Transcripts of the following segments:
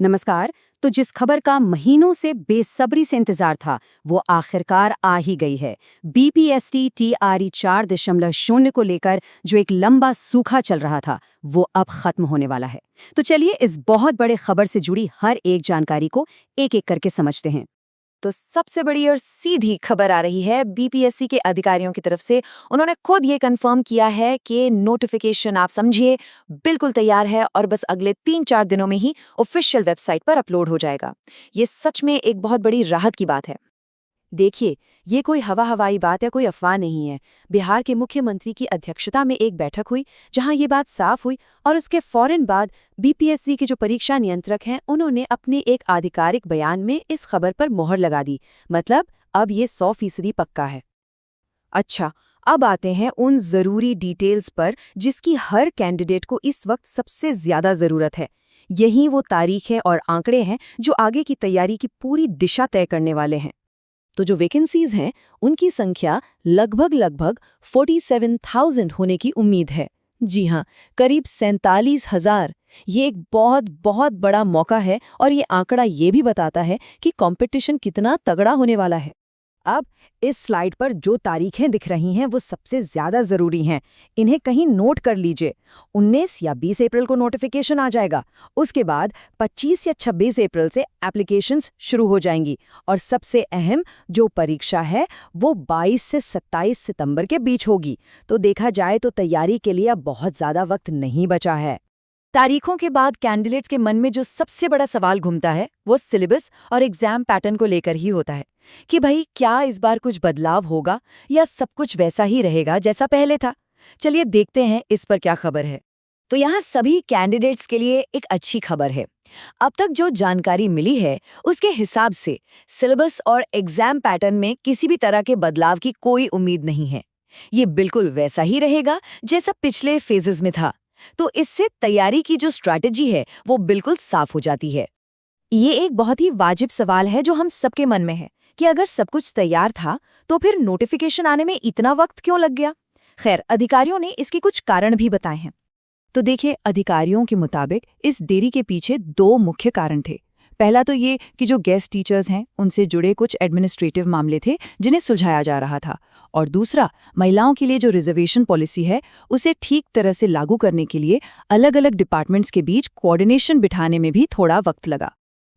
नमस्कार। तो जिस खबर का महीनों से बेसब्री से इंतजार था, वो आखिरकार आ ही गई है। बीपीएसटी टीआरई 4.0 को लेकर जो एक लंबा सूखा चल रहा था, वो अब खत्म होने वाला है। तो चलिए इस बहुत बड़े खबर से जुड़ी हर एक जानकारी को एक एक करके समझते हैं। तो सबसे बड़ी और सीधी खबर आ रही है बीपीएससी के अधिकारियों की तरफ से। उन्होंने खुद ये कंफर्म किया है कि नोटिफिकेशन आप समझिए बिल्कुल तैयार है और बस अगले 3-4 दिनों में ही ऑफिशियल वेबसाइट पर अपलोड हो जाएगा। ये सच में एक बहुत बड़ी राहत की बात है। देखिए, ये कोई हवाई बात या कोई अफवाह नहीं है। बिहार के मुख्यमंत्री की अध्यक्षता में एक बैठक हुई जहां ये बात साफ हुई और उसके फौरन बाद बीपीएससी के जो परीक्षा नियंत्रक हैं उन्होंने अपने एक आधिकारिक बयान में इस खबर पर मोहर लगा दी। मतलब अब ये 100% पक्का है। अच्छा, अब आते हैं उन जरूरी डिटेल्स पर जिसकी हर कैंडिडेट को इस वक्त सबसे ज्यादा जरूरत है। यही वो तारीखें और आंकड़े हैं जो आगे की तैयारी की पूरी दिशा तय करने वाले हैं। तो जो वैकेंसीज हैं उनकी संख्या लगभग 47,000 होने की उम्मीद है। जी हाँ, करीब 47,000। ये एक बहुत बहुत बड़ा मौका है और ये आंकड़ा ये भी बताता है कि कंपटीशन कितना तगड़ा होने वाला है। अब इस स्लाइड पर जो तारीखें दिख रही हैं वो सबसे ज्यादा जरूरी हैं। इन्हें कहीं नोट कर लीजिए। 19 या 20 अप्रैल को नोटिफिकेशन आ जाएगा। उसके बाद 25 या 26 अप्रैल से एप्लीकेशंस शुरू हो जाएंगी और सबसे अहम जो परीक्षा है वो 22 से 27 सितंबर के बीच होगी। तो देखा जाए तो तैयारी के लिए अब बहुत ज्यादा वक्त नहीं बचा है। तारीखों के बाद कैंडिडेट्स के मन में जो सबसे बड़ा सवाल घूमता है वो सिलेबस और एग्जाम पैटर्न को लेकर ही होता है कि भाई क्या इस बार कुछ बदलाव होगा या सब कुछ वैसा ही रहेगा जैसा पहले था। चलिए देखते हैं इस पर क्या खबर है। तो यहाँ सभी कैंडिडेट्स के लिए एक अच्छी खबर है। अब तक जो जानकारी मिली है उसके हिसाब से सिलेबस और एग्जाम पैटर्न में किसी भी तरह के बदलाव की कोई उम्मीद नहीं है। ये बिल्कुल वैसा ही रहेगा जैसा पिछले फेजेस में था। तो इससे तैयारी की जो स्ट्रैटेजी है वो बिल्कुल साफ हो जाती है। ये एक बहुत ही वाजिब सवाल है जो हम सबके मन में है कि अगर सब कुछ तैयार था तो फिर नोटिफिकेशन आने में इतना वक्त क्यों लग गया। खैर, अधिकारियों ने इसके कुछ कारण भी बताए हैं। तो देखिए, अधिकारियों के मुताबिक इस देरी के पीछे 2 मुख्य कारण थे। पहला तो ये कि जो गेस्ट टीचर्स हैं उनसे जुड़े कुछ एडमिनिस्ट्रेटिव मामले थे जिन्हें सुलझाया जा रहा था, और दूसरा महिलाओं के लिए जो रिजर्वेशन पॉलिसी है उसे ठीक तरह से लागू करने के लिए अलग अलग डिपार्टमेंट्स के बीच कोऑर्डिनेशन बिठाने में भी थोड़ा वक्त लगा।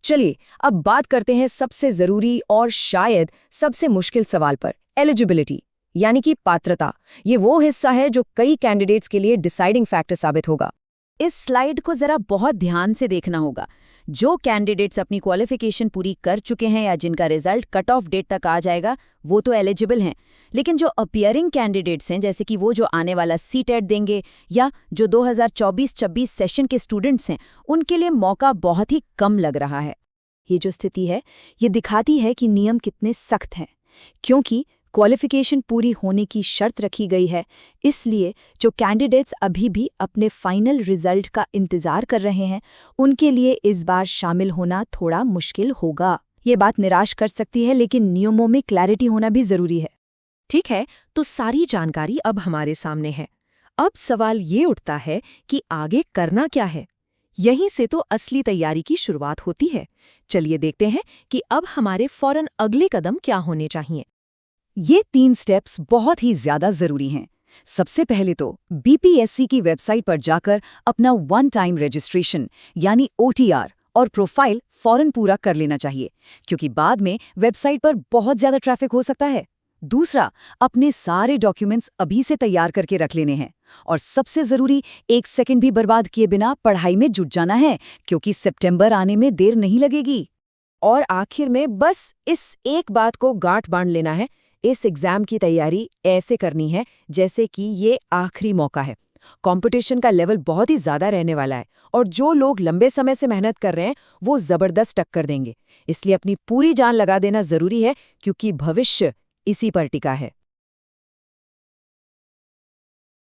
चलिए अब बात करते हैं सबसे जरूरी और शायद सबसे मुश्किल सवाल पर, एलिजिबिलिटी यानी कि पात्रता। ये वो हिस्सा है जो कई कैंडिडेट्स के लिए डिसाइडिंग फैक्टर साबित होगा। इस स्लाइड को जरा बहुत ध्यान से देखना होगा। जो कैंडिडेट्स अपनी क्वालिफिकेशन पूरी कर चुके हैं या जिनका रिजल्ट कट ऑफ डेट तक आ जाएगा वो तो एलिजिबल हैं, लेकिन जो अपीयरिंग कैंडिडेट्स हैं जैसे कि वो जो आने वाला सीटेट देंगे या जो 2024-26 सेशन के स्टूडेंट्स हैं, उनके लिए मौका बहुत ही कम लग रहा है। ये जो स्थिति है ये दिखाती है कि नियम कितने सख्त हैं, क्योंकि क्वालिफिकेशन पूरी होने की शर्त रखी गई है। इसलिए जो कैंडिडेट्स अभी भी अपने फाइनल रिजल्ट का इंतजार कर रहे हैं उनके लिए इस बार शामिल होना थोड़ा मुश्किल होगा। ये बात निराश कर सकती है, लेकिन नियमों में क्लैरिटी होना भी जरूरी है। ठीक है, तो सारी जानकारी अब हमारे सामने है। अब सवाल ये उठता है कि आगे करना क्या है। यहीं से तो असली तैयारी की शुरुआत होती है। चलिए देखते हैं कि अब हमारे फौरन अगले कदम क्या होने चाहिए। ये 3 स्टेप्स बहुत ही ज्यादा जरूरी हैं। सबसे पहले तो बीपीएससी की वेबसाइट पर जाकर अपना 1 टाइम रजिस्ट्रेशन यानी OTR और प्रोफाइल फौरन पूरा कर लेना चाहिए, क्योंकि बाद में वेबसाइट पर बहुत ज्यादा ट्रैफिक हो सकता है। दूसरा, अपने सारे डॉक्यूमेंट्स अभी से तैयार करके रख लेने हैं। और सबसे जरूरी, 1 सेकंड भी बर्बाद किए बिना पढ़ाई में जुट जाना है, क्योंकि सितंबर आने में देर नहीं लगेगी। और आखिर में बस इस एक बात को गांठ बांध लेना है, इस एग्जाम की तैयारी ऐसे करनी है जैसे कि ये आखिरी मौका है। कंपटीशन का लेवल बहुत ही ज्यादा रहने वाला है और जो लोग लंबे समय से मेहनत कर रहे हैं वो जबरदस्त टक्कर देंगे। इसलिए अपनी पूरी जान लगा देना जरूरी है, क्योंकि भविष्य इसी पर टिका है।